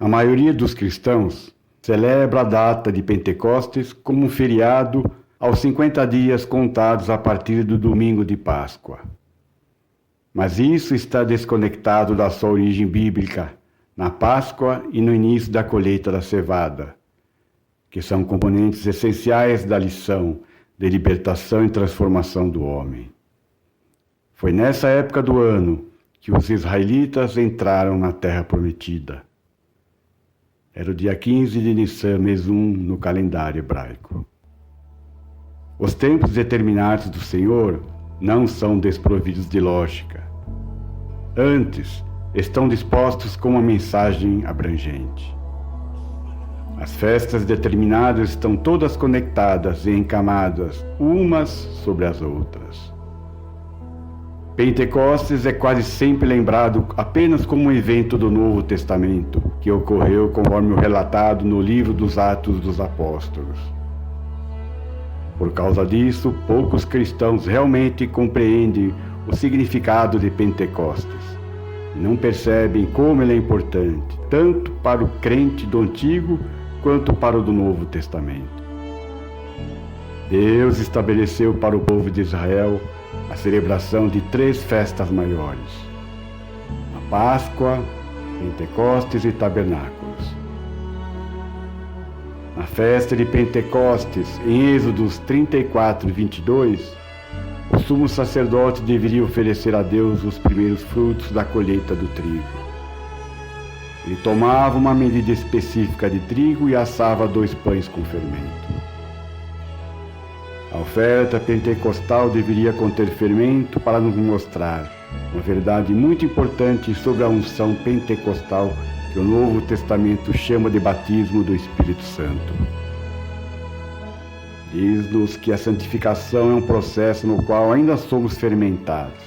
A maioria dos cristãos celebra a data de Pentecostes como um feriado aos 50 dias contados a partir do domingo de Páscoa. Mas isso está desconectado da sua origem bíblica, na Páscoa e no início da colheita da cevada, que são componentes essenciais da lição de libertação e transformação do homem. Foi nessa época do ano que os israelitas entraram na Terra Prometida. Era o dia 15 de Nissan, mês 1, no calendário hebraico. Os tempos determinados do Senhor não são desprovidos de lógica. Antes, estão dispostos com uma mensagem abrangente. As festas determinadas estão todas conectadas e encamadas umas sobre as outras. Pentecostes é quase sempre lembrado apenas como um evento do Novo Testamento, que ocorreu conforme o relatado no livro dos Atos dos Apóstolos. Por causa disso, poucos cristãos realmente compreendem o significado de Pentecostes e não percebem como ele é importante, tanto para o crente do Antigo quanto para o do Novo Testamento. Deus estabeleceu para o povo de Israel a celebração de 3 festas maiores: a Páscoa, Pentecostes e Tabernáculos. Na festa de Pentecostes, em Êxodos 34, 22, o sumo sacerdote deveria oferecer a Deus os primeiros frutos da colheita do trigo. Ele tomava uma medida específica de trigo e assava 2 pães com fermento. A oferta pentecostal deveria conter fermento para nos mostrar uma verdade muito importante sobre a unção pentecostal que o Novo Testamento chama de batismo do Espírito Santo. Diz-nos que a santificação é um processo no qual ainda somos fermentados.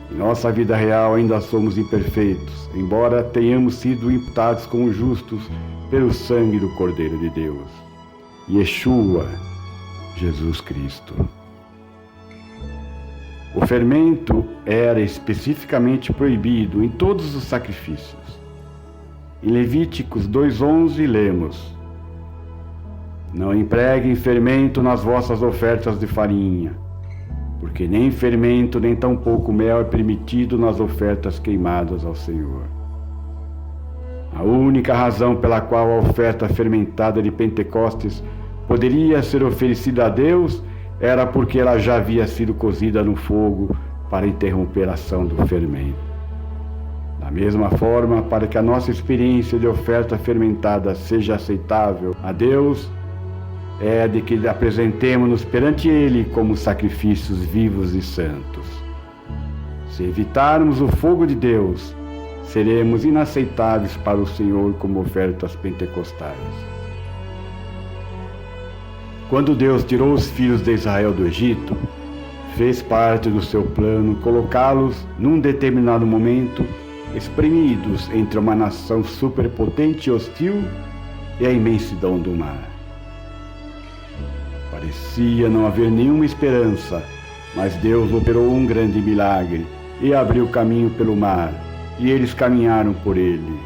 Em nossa vida real ainda somos imperfeitos, embora tenhamos sido imputados como justos pelo sangue do Cordeiro de Deus, Yeshua, Jesus Cristo. O fermento era especificamente proibido em todos os sacrifícios. Em Levíticos 2:11 lemos: Não empreguem fermento nas vossas ofertas de farinha, porque nem fermento nem tampouco mel é permitido nas ofertas queimadas ao Senhor. A única razão pela qual a oferta fermentada de Pentecostes poderia ser oferecida a Deus era porque ela já havia sido cozida no fogo para interromper a ação do fermento. Da mesma forma, para que a nossa experiência de oferta fermentada seja aceitável a Deus, é de que apresentemo-nos perante Ele como sacrifícios vivos e santos. Se evitarmos o fogo de Deus, seremos inaceitáveis para o Senhor como ofertas pentecostais. Quando Deus tirou os filhos de Israel do Egito, fez parte do seu plano colocá-los, num determinado momento, espremidos entre uma nação superpotente e hostil e a imensidão do mar. Parecia não haver nenhuma esperança, mas Deus operou um grande milagre e abriu caminho pelo mar, e eles caminharam por ele.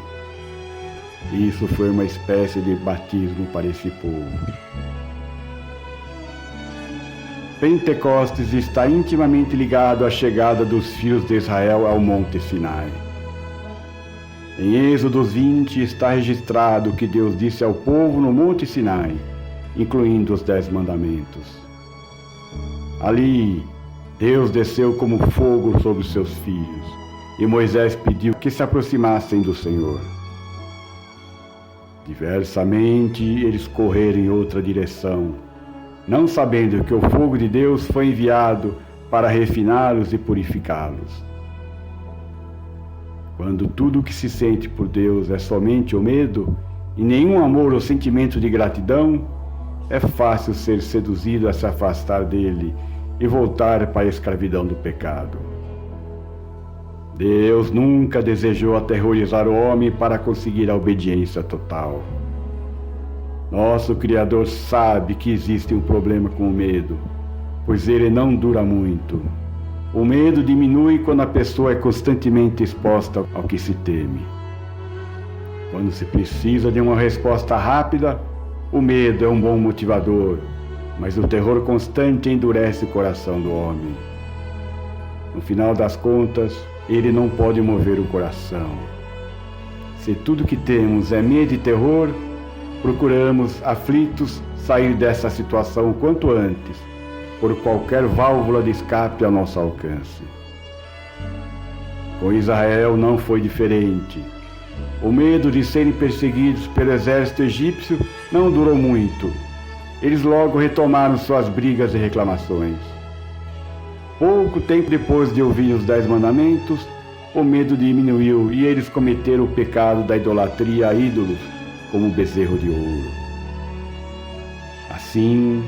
Isso foi uma espécie de batismo para esse povo. Pentecostes está intimamente ligado à chegada dos filhos de Israel ao Monte Sinai. Em Êxodo 20 está registrado o que Deus disse ao povo no Monte Sinai, incluindo os 10 mandamentos. Ali, Deus desceu como fogo sobre os seus filhos, e Moisés pediu que se aproximassem do Senhor. Diversamente, eles correram em outra direção, não sabendo que o fogo de Deus foi enviado para refiná-los e purificá-los. Quando tudo o que se sente por Deus é somente o medo, e nenhum amor ou sentimento de gratidão, é fácil ser seduzido a se afastar dele e voltar para a escravidão do pecado. Deus nunca desejou aterrorizar o homem para conseguir a obediência total. Nosso Criador sabe que existe um problema com o medo, pois ele não dura muito. O medo diminui quando a pessoa é constantemente exposta ao que se teme. Quando se precisa de uma resposta rápida, o medo é um bom motivador, mas o terror constante endurece o coração do homem. No final das contas, ele não pode mover o coração. Se tudo que temos é medo e terror, procuramos, aflitos, sair dessa situação o quanto antes, por qualquer válvula de escape ao nosso alcance. Com Israel não foi diferente. O medo de serem perseguidos pelo exército egípcio não durou muito. Eles logo retomaram suas brigas e reclamações. Pouco tempo depois de ouvir os 10 mandamentos, o medo diminuiu e eles cometeram o pecado da idolatria a ídolos, como o bezerro de ouro. Assim,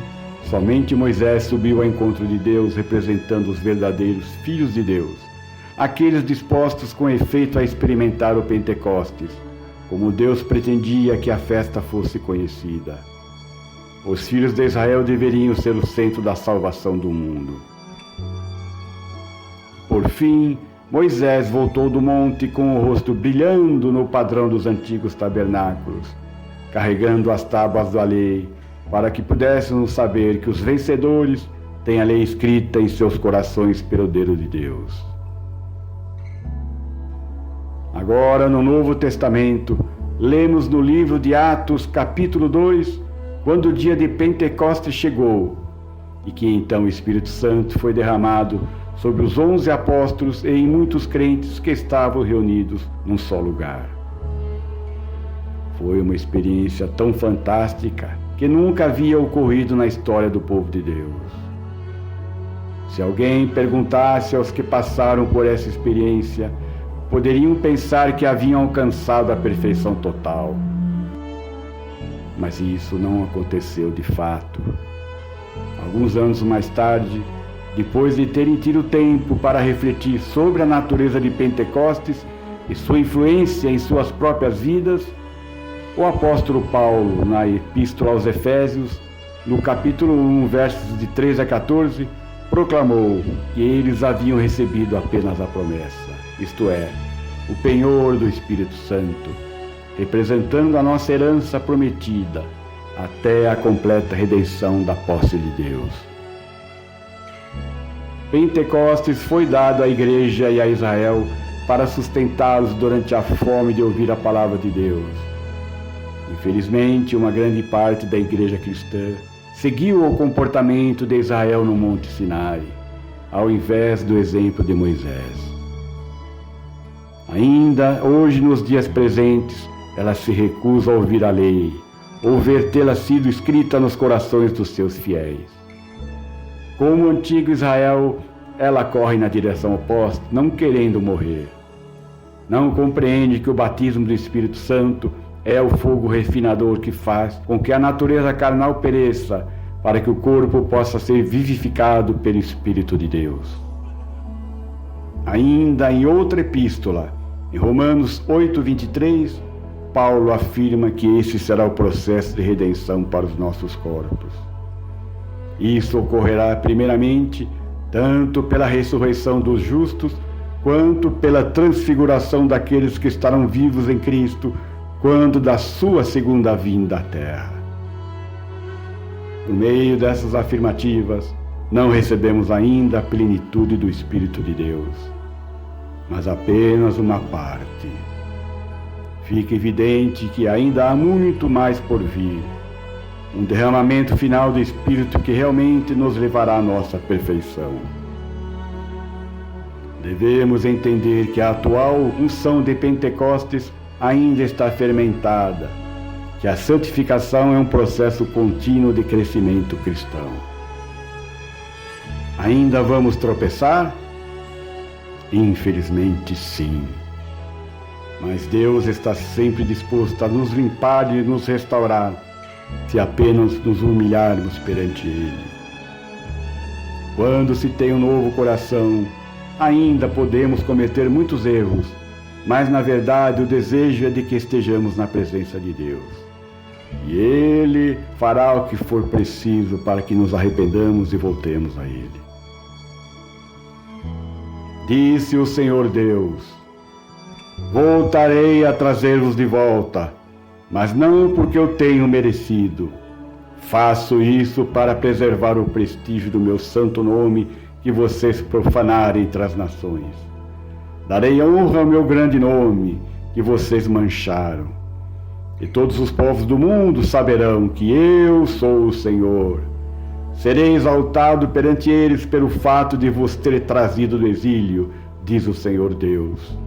somente Moisés subiu ao encontro de Deus, representando os verdadeiros filhos de Deus, aqueles dispostos com efeito a experimentar o Pentecostes, como Deus pretendia que a festa fosse conhecida. Os filhos de Israel deveriam ser o centro da salvação do mundo. Por fim, Moisés voltou do monte com o rosto brilhando no padrão dos antigos tabernáculos, carregando as tábuas da lei, para que pudéssemos saber que os vencedores têm a lei escrita em seus corações pelo dedo de Deus. Agora, no Novo Testamento, lemos no livro de Atos, capítulo 2, quando o dia de Pentecostes chegou, e que então o Espírito Santo foi derramado sobre os 11 apóstolos e em muitos crentes que estavam reunidos num só lugar. Foi uma experiência tão fantástica que nunca havia ocorrido na história do povo de Deus. Se alguém perguntasse aos que passaram por essa experiência, poderiam pensar que haviam alcançado a perfeição total. Mas isso não aconteceu de fato. Alguns anos mais tarde, depois de terem tido tempo para refletir sobre a natureza de Pentecostes e sua influência em suas próprias vidas, o apóstolo Paulo, na Epístola aos Efésios, no capítulo 1, versos de 13 a 14, proclamou que eles haviam recebido apenas a promessa, isto é, o penhor do Espírito Santo, representando a nossa herança prometida, até a completa redenção da posse de Deus. Pentecostes foi dado à igreja e a Israel para sustentá-los durante a fome de ouvir a palavra de Deus. Infelizmente, uma grande parte da igreja cristã seguiu o comportamento de Israel no Monte Sinai, ao invés do exemplo de Moisés. Ainda hoje, nos dias presentes, ela se recusa a ouvir a lei, ou ver tê-la sido escrita nos corações dos seus fiéis. Como o antigo Israel, ela corre na direção oposta, não querendo morrer. Não compreende que o batismo do Espírito Santo é o fogo refinador que faz com que a natureza carnal pereça, para que o corpo possa ser vivificado pelo Espírito de Deus. Ainda em outra epístola, em Romanos 8:23, Paulo afirma que esse será o processo de redenção para os nossos corpos. Isso ocorrerá primeiramente tanto pela ressurreição dos justos, quanto pela transfiguração daqueles que estarão vivos em Cristo, quando da sua segunda vinda à terra. Por meio dessas afirmativas, não recebemos ainda a plenitude do Espírito de Deus, mas apenas uma parte. Fica evidente que ainda há muito mais por vir, um derramamento final do Espírito que realmente nos levará à nossa perfeição. Devemos entender que a atual unção de Pentecostes ainda está fermentada, que a santificação é um processo contínuo de crescimento cristão. Ainda vamos tropeçar? Infelizmente, sim. Mas Deus está sempre disposto a nos limpar e nos restaurar, se apenas nos humilharmos perante Ele. Quando se tem um novo coração, ainda podemos cometer muitos erros, mas na verdade o desejo é de que estejamos na presença de Deus. E Ele fará o que for preciso para que nos arrependamos e voltemos a Ele. Disse o Senhor Deus: Voltarei a trazer-vos de volta, mas não porque eu tenho merecido. Faço isso para preservar o prestígio do meu santo nome que vocês profanarem entre as nações. Darei honra ao meu grande nome que vocês mancharam. E todos os povos do mundo saberão que eu sou o Senhor. Serei exaltado perante eles pelo fato de vos ter trazido do exílio, diz o Senhor Deus.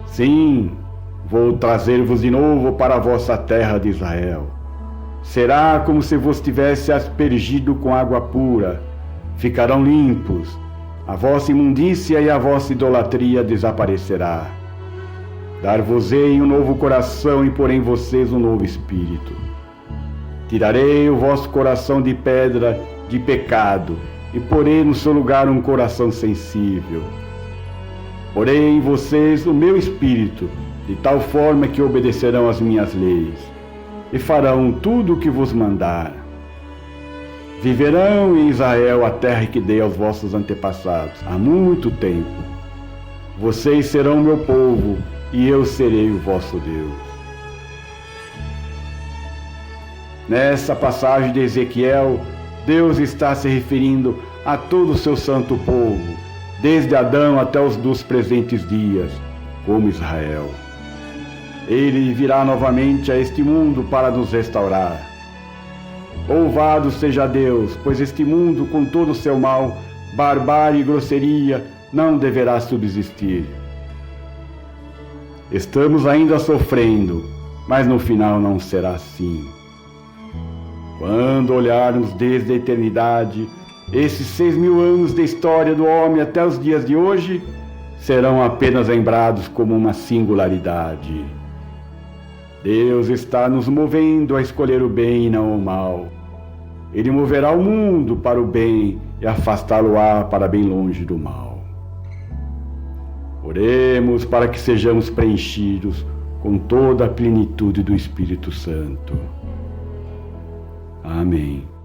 Sim, vou trazer-vos de novo para a vossa terra de Israel. Será como se vos tivesse aspergido com água pura. Ficarão limpos. A vossa imundícia e a vossa idolatria desaparecerá. Dar-vos-ei um novo coração e porei em vocês um novo espírito. Tirarei o vosso coração de pedra de pecado e porei no seu lugar um coração sensível. Porei em vocês o meu espírito, de tal forma que obedecerão às minhas leis e farão tudo o que vos mandar. Viverão em Israel a terra que dei aos vossos antepassados há muito tempo. Vocês serão meu povo e eu serei o vosso Deus. Nessa passagem de Ezequiel, Deus está se referindo a todo o seu santo povo, desde Adão até os dos presentes dias, como Israel. Ele virá novamente a este mundo para nos restaurar. Louvado seja Deus, pois este mundo, com todo o seu mal, barbárie e grosseria, não deverá subsistir. Estamos ainda sofrendo, mas no final não será assim. Quando olharmos desde a eternidade, esses 6.000 anos de história do homem até os dias de hoje serão apenas lembrados como uma singularidade. Deus está nos movendo a escolher o bem e não o mal. Ele moverá o mundo para o bem e afastá-lo-á para bem longe do mal. Oremos para que sejamos preenchidos com toda a plenitude do Espírito Santo. Amém.